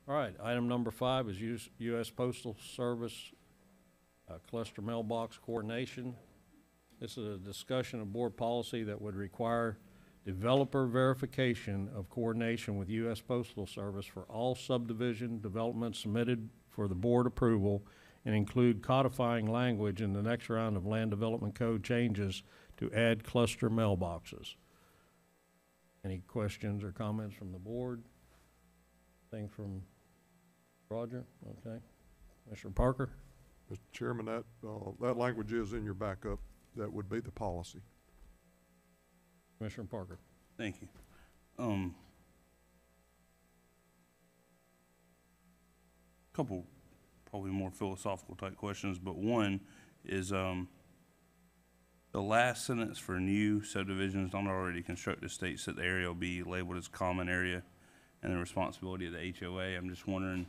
All right, item number 5 is U.S. Postal Service cluster mailbox coordination. This is a discussion of board policy that would require developer verification of coordination with U.S. Postal Service for all subdivision developments submitted for the board approval, and include codifying language in the next round of land development code changes to add cluster mailboxes. Any questions or comments from the board? Thing from Roger? Okay. Commissioner Parker? Mr. Chairman, that language is in your backup. That would be the policy. Commissioner Parker? Thank you. Couple probably more philosophical type questions, but one is the last sentence for new subdivisions not already constructed states that the area will be labeled as common area and the responsibility of the HOA. I'm just wondering,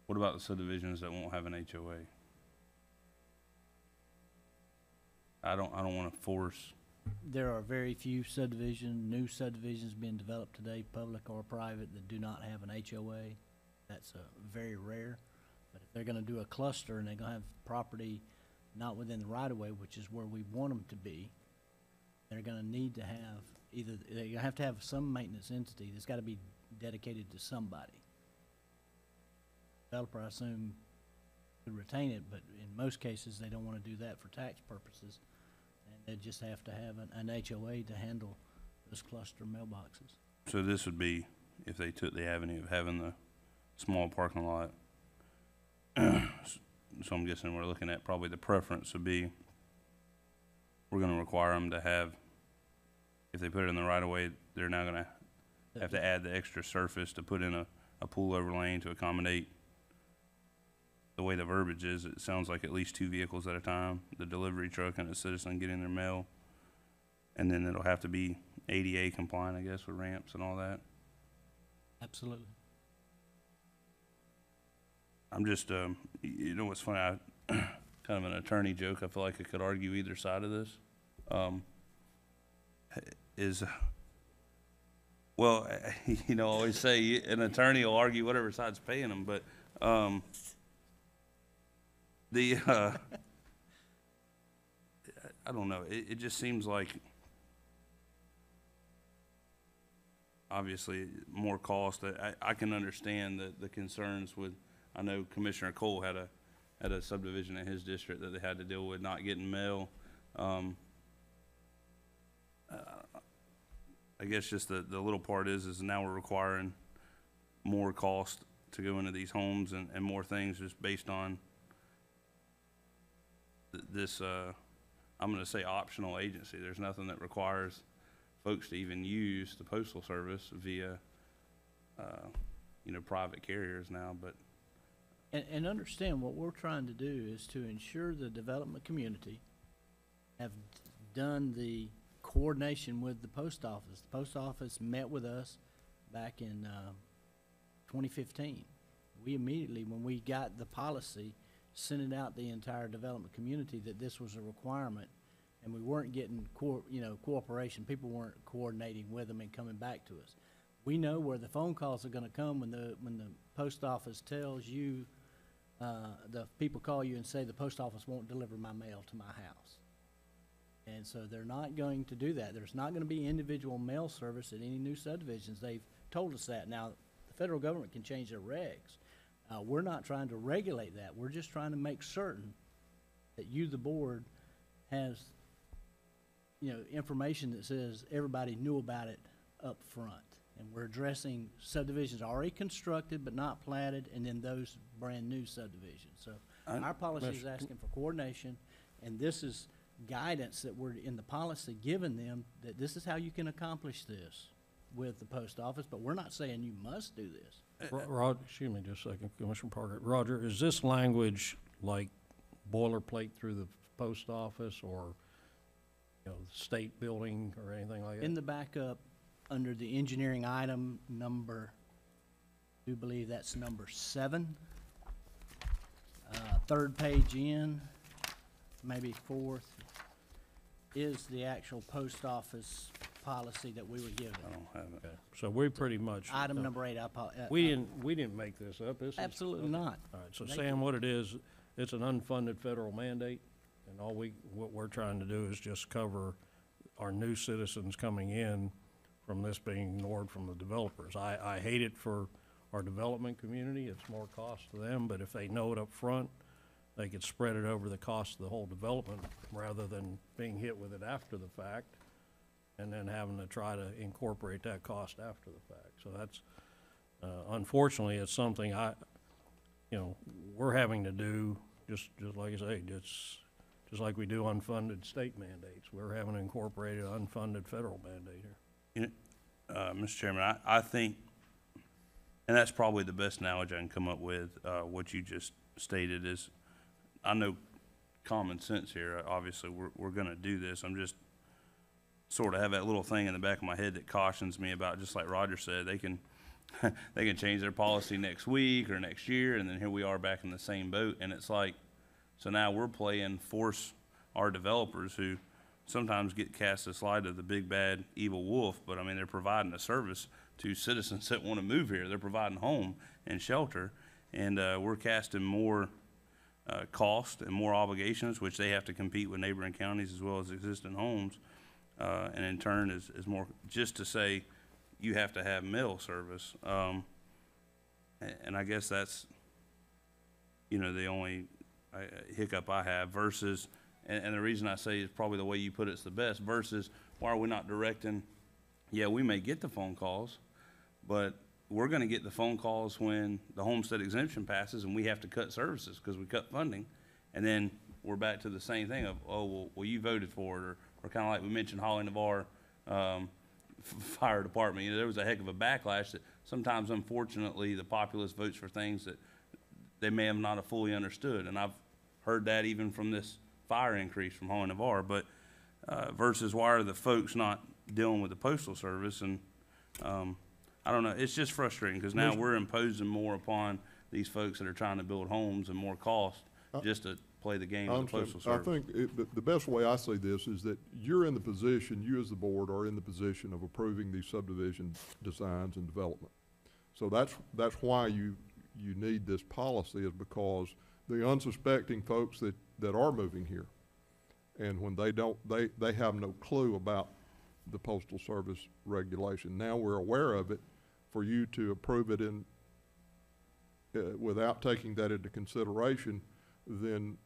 what about the subdivisions that won't have an HOA? I don't want to force. There are very few new subdivisions being developed today, public or private, that do not have an HOA. That's very rare. But if they're going to do a cluster and they're going to have property not within the right-of-way, which is where we want them to be, they're going to need to have they have to have some maintenance entity that's got to be dedicated to somebody. Developer, I assume, could retain it, but in most cases they don't want to do that for tax purposes. They just have to have an HOA to handle those cluster mailboxes. So this would be if they took the avenue of having the small parking lot. So I'm guessing we're looking at probably the preference would be we're going to require them to have, if they put it in the right of way, they're now going to have to add the extra surface to put in a pullover lane to accommodate the way the verbiage is. It sounds like at least 2 vehicles at a time, the delivery truck and a citizen getting their mail. And then it'll have to be ADA compliant, I guess, with ramps and all that. Absolutely. I'm just, you know what's funny, kind of an attorney joke, I feel like I could argue either side of this. Well, you know, I always say an attorney will argue whatever side's paying them, but I don't know. It just seems like obviously more cost. I can understand the concerns with. I know Commissioner Cole had a subdivision in his district that they had to deal with not getting mail. I guess just the little part is now we're requiring more cost to go into these homes and more things just based on this, I'm going to say optional agency. There's nothing that requires folks to even use the Postal Service via, private carriers now. But And understand what we're trying to do is to ensure the development community have done the coordination with the post office. The post office met with us back in 2015. We immediately, when we got the policy, sent it out the entire development community that this was a requirement, and we weren't getting cooperation. People weren't coordinating with them and coming back to us. We know where the phone calls are going to come when the post office tells you, the people call you and say the post office won't deliver my mail to my house. And so they're not going to do that. There's not going to be individual mail service at any new subdivisions. They've told us that. Now, the federal government can change their regs. We're not trying to regulate that. We're just trying to make certain that you, the board, has information that says everybody knew about it up front. And we're addressing subdivisions already constructed but not platted, and then those brand new subdivisions. So our policy is asking for coordination, and this is guidance that we're in the policy giving them, that this is how you can accomplish this with the post office, but we're not saying you must do this. Roger, excuse me just a second, Commissioner Parker. Roger, is this language like boilerplate through the post office or the state building or anything like that? In the backup, under the engineering item number, I do believe that's number 7, third page in, maybe 4th, is the actual post office policy that we were given. I don't have it. Okay. So we pretty much. Item number 8, We didn't make this up. This is. Absolutely not. All right, so They Sam, what it is, it's an unfunded federal mandate, and what we're trying to do is just cover our new citizens coming in from this being ignored from the developers. I hate it for our development community, it's more cost to them, but if they know it up front, they could spread it over the cost of the whole development, rather than being hit with it after the fact, and then having to try to incorporate that cost after the fact. So that's, unfortunately, it's something we're having to do, just like I say, just like we do unfunded state mandates. We're having to incorporate an unfunded federal mandate here. Mr. Chairman, I think, and that's probably the best analogy I can come up with, what you just stated is, I know common sense here, obviously, we're gonna do this, I'm just sort of have that little thing in the back of my head that cautions me about, just like Roger said, they can change their policy next week or next year, and then here we are back in the same boat, and it's like, so now we're playing force our developers who sometimes get cast aside of the big bad evil wolf, but I mean, they're providing a service to citizens that want to move here. They're providing home and shelter, and we're casting more cost and more obligations, which they have to compete with neighboring counties as well as existing homes, and in turn is more just to say you have to have mail service, and I guess that's the only hiccup I have versus. And the reason I say is probably the way you put it's the best versus why are we not directing, yeah, we may get the phone calls, but we're gonna get the phone calls when the homestead exemption passes and we have to cut services because we cut funding. And then we're back to the same thing of, oh, well you voted for it, or kinda like we mentioned Holly Navarre, fire department. There was a heck of a backlash that sometimes unfortunately the populace votes for things that they may have not have fully understood. And I've heard that even from this fire increase from Holly Navarre, but versus why are the folks not dealing with the postal service? And I don't know, it's just frustrating because now we're imposing more upon these folks that are trying to build homes and more cost just to play the game of the postal service. I think the best way I see this is that you're in the position, you as the board are in the position of approving these subdivision designs and development. So that's why you need this policy, is because the unsuspecting folks that are moving here, and when they have no clue about the Postal Service regulation. Now we're aware of it. For you to approve it without taking that into consideration, then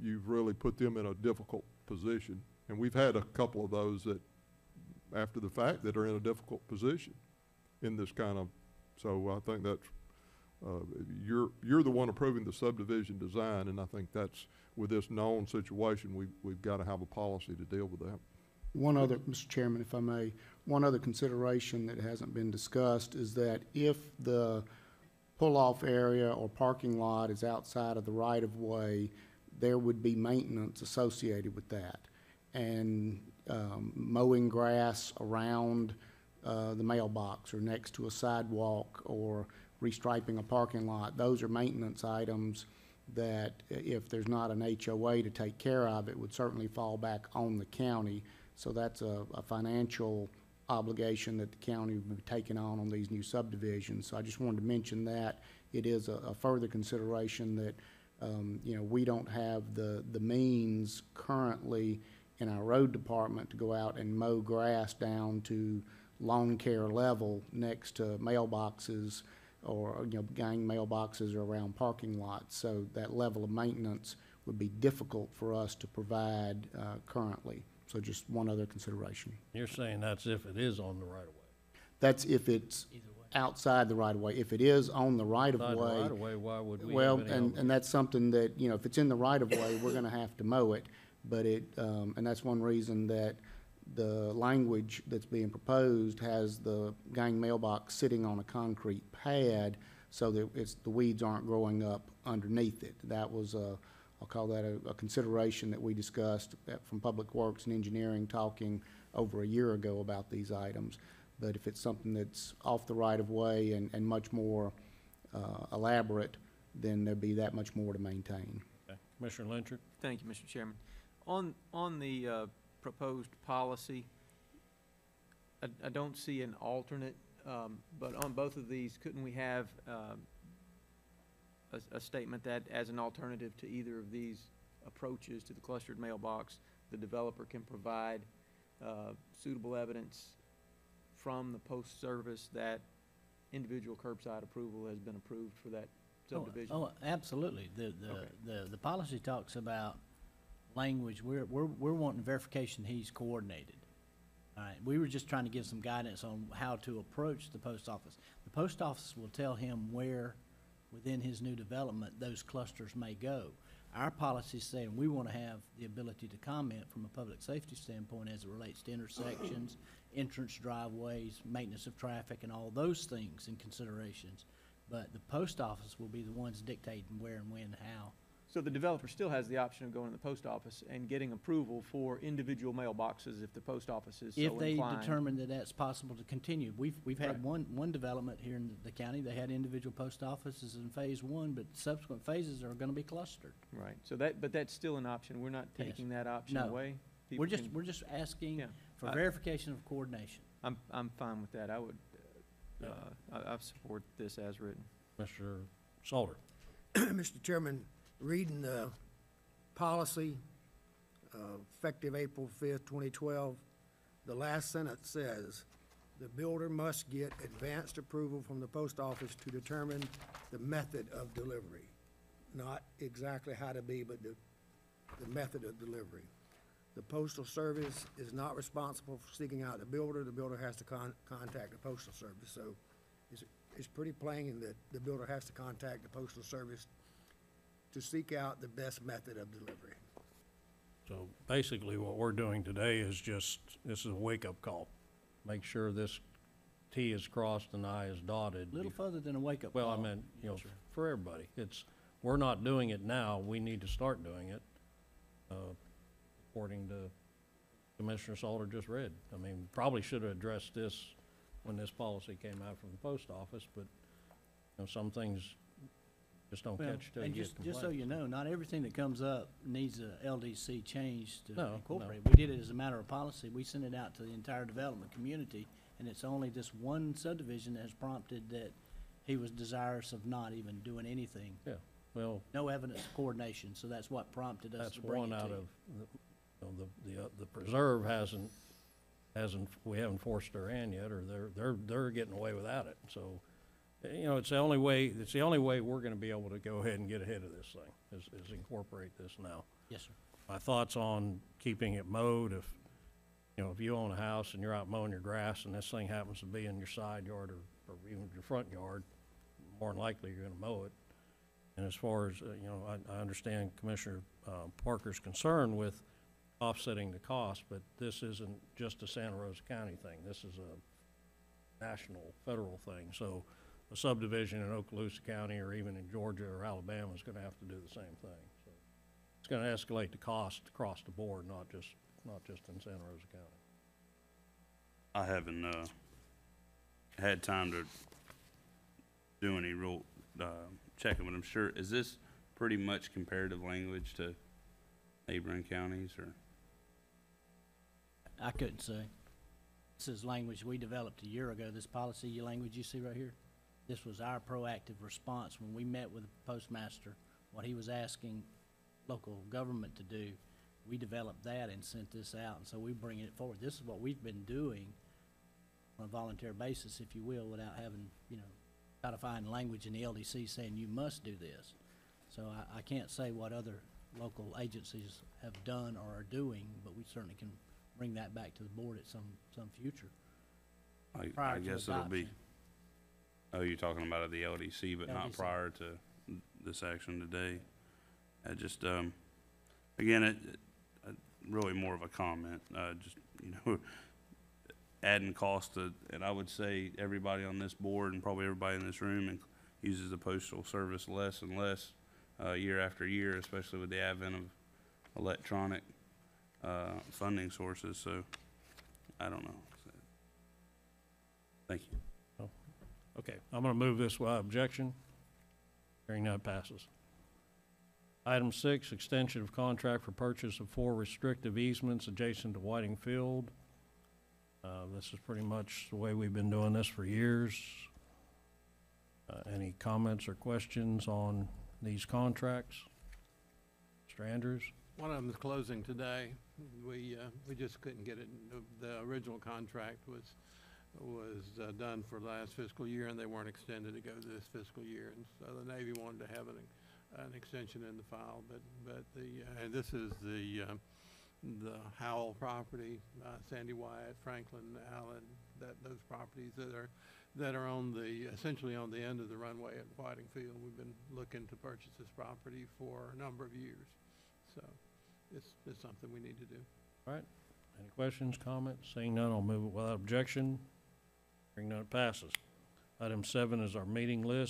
you've really put them in a difficult position. And we've had a couple of those that, after the fact, that are in a difficult position in this kind of, so I think that's, you're the one approving the subdivision design, and I think that's, with this known situation, we've got to have a policy to deal with that. One other, Mr. Chairman, if I may, one other consideration that hasn't been discussed is that if the pull-off area or parking lot is outside of the right-of-way, there would be maintenance associated with that. And mowing grass around the mailbox or next to a sidewalk or restriping a parking lot, those are maintenance items that if there's not an HOA to take care of, it would certainly fall back on the county. So that's a financial obligation that the county would be taking on these new subdivisions. So I just wanted to mention that. It is a further consideration that, we don't have the means currently in our road department to go out and mow grass down to lawn care level next to mailboxes or, gang mailboxes or around parking lots. So that level of maintenance would be difficult for us to provide currently. So just one other consideration. You're saying that's if it is on the right-of-way. That's if it's outside the right-of-way. If it is on the right-of-way. Outside the right-of-way, why would we Well, have any and that's something that, if it's in the right-of-way, we're gonna have to mow it. But and that's one reason that the language that's being proposed has the gang mailbox sitting on a concrete pad so that the weeds aren't growing up underneath it. That was I'll call that a consideration that we discussed from Public Works and Engineering talking over a year ago about these items. But if it's something that's off the right-of-way and much more elaborate, then there'd be that much more to maintain. Okay. Commissioner Lynchard? Thank you, Mr. Chairman. On the proposed policy, I don't see an alternate, but on both of these, couldn't we have a statement that as an alternative to either of these approaches to the clustered mailbox, the developer can provide suitable evidence from the post service that individual curbside approval has been approved for that subdivision? Oh, absolutely. The policy talks about language. We're wanting verification he's coordinated. All right, we were just trying to give some guidance on how to approach the post office. The post office will tell him where within his new development those clusters may go. Our policy is saying we want to have the ability to comment from a public safety standpoint as it relates to intersections, entrance driveways, maintenance of traffic, and all those things and considerations. But the post office will be the ones dictating where and when and how. So the developer still has the option of going to the post office and getting approval for individual mailboxes if the post office is so If they inclined? determine that that's possible to continue. We've had Right. one development here in the county, they had individual post offices in phase one, but subsequent phases are gonna be clustered. Right, so but that's still an option, we're not Yes. taking that option No. away? We're People just, can- we're just asking Yeah. for I- verification of coordination. I'm fine with that, I would, Yeah. I support this as written. Mr. Salter. Mr. Chairman, reading the policy, effective April 5th, 2012, the last sentence says, "The builder must get advanced approval from the post office to determine the method of delivery." Not exactly how to be, but the method of delivery. The Postal Service is not responsible for seeking out the builder. The builder has to contact the Postal Service. So it's pretty plain that the builder has to contact the Postal Service to seek out the best method of delivery. So basically, what we're doing today is this is a wake-up call. Make sure this T is crossed and I is dotted. A little further than a wake-up call. Well, I meant, for everybody. We're not doing it now, we need to start doing it, according to Commissioner Salter just read. I mean, probably should have addressed this when this policy came out from the post office, but, some things just don't Well, catch till you and get just so complaints. you know, not everything that comes up needs a LDC change to No, incorporate. no. We did it as a matter of policy. We sent it out to the entire development community, and it's only this one subdivision that has prompted that he was desirous of not even doing anything. Yeah, well, No evidence of coordination, so that's what prompted us that's to bring one it out to you. of, the preserve we haven't forced their hand yet, or they're getting away without it, so, it's the only way we're gonna be able to go ahead and get ahead of this thing, is incorporate this now. Yes, sir. My thoughts on keeping it mowed, if you own a house and you're out mowing your grass and this thing happens to be in your side yard or even your front yard, more than likely you're gonna mow it. And as far as, I understand Commissioner Parker's concern with offsetting the cost, but this isn't just a Santa Rosa County thing. This is a national, federal thing. So a subdivision in Okaloosa County or even in Georgia or Alabama is gonna have to do the same thing. So it's gonna escalate the cost across the board, not just in Santa Rosa County. I haven't, had time to do any real, checking, but I'm sure, is this pretty much comparative language to neighboring counties, or? I couldn't say. This is language we developed a year ago, this policy language you see right here. This was our proactive response when we met with the postmaster, what he was asking local government to do. We developed that and sent this out, and so we bring it forward. This is what we've been doing on a volunteer basis, if you will, without having, codifying language in the LDC saying you must do this. So I can't say what other local agencies have done or are doing, but we certainly can bring that back to the board at some future. I Prior to guess it'll be, adoption. oh, you're talking about the LDC, but not LDC. prior to this action today. I just, again, really more of a comment, just, adding cost to, and I would say everybody on this board and probably everybody in this room uses the postal service less and less, year after year, especially with the advent of electronic, funding sources, so, I don't know. Thank you. Okay, I'm gonna move this without objection. Hearing none, passes. Item 6, extension of contract for purchase of 4 restrictive easements adjacent to Whiting Field. This is pretty much the way we've been doing this for years. Any comments or questions on these contracts? Mr. Andrews? One of them is closing today. We just couldn't get it. The original contract was done for last fiscal year, and they weren't extended to go this fiscal year. And so the Navy wanted to have an extension in the file, but and this is the Howell property, Sandy Wyatt, Franklin, Allen, those properties that are on essentially on the end of the runway at Whiting Field. We've been looking to purchase this property for a number of years. So it's something we need to do. All right. Any questions, comments? Seeing none, I'll move it without objection. Hearing none, it passes. Item 7 is our meeting list.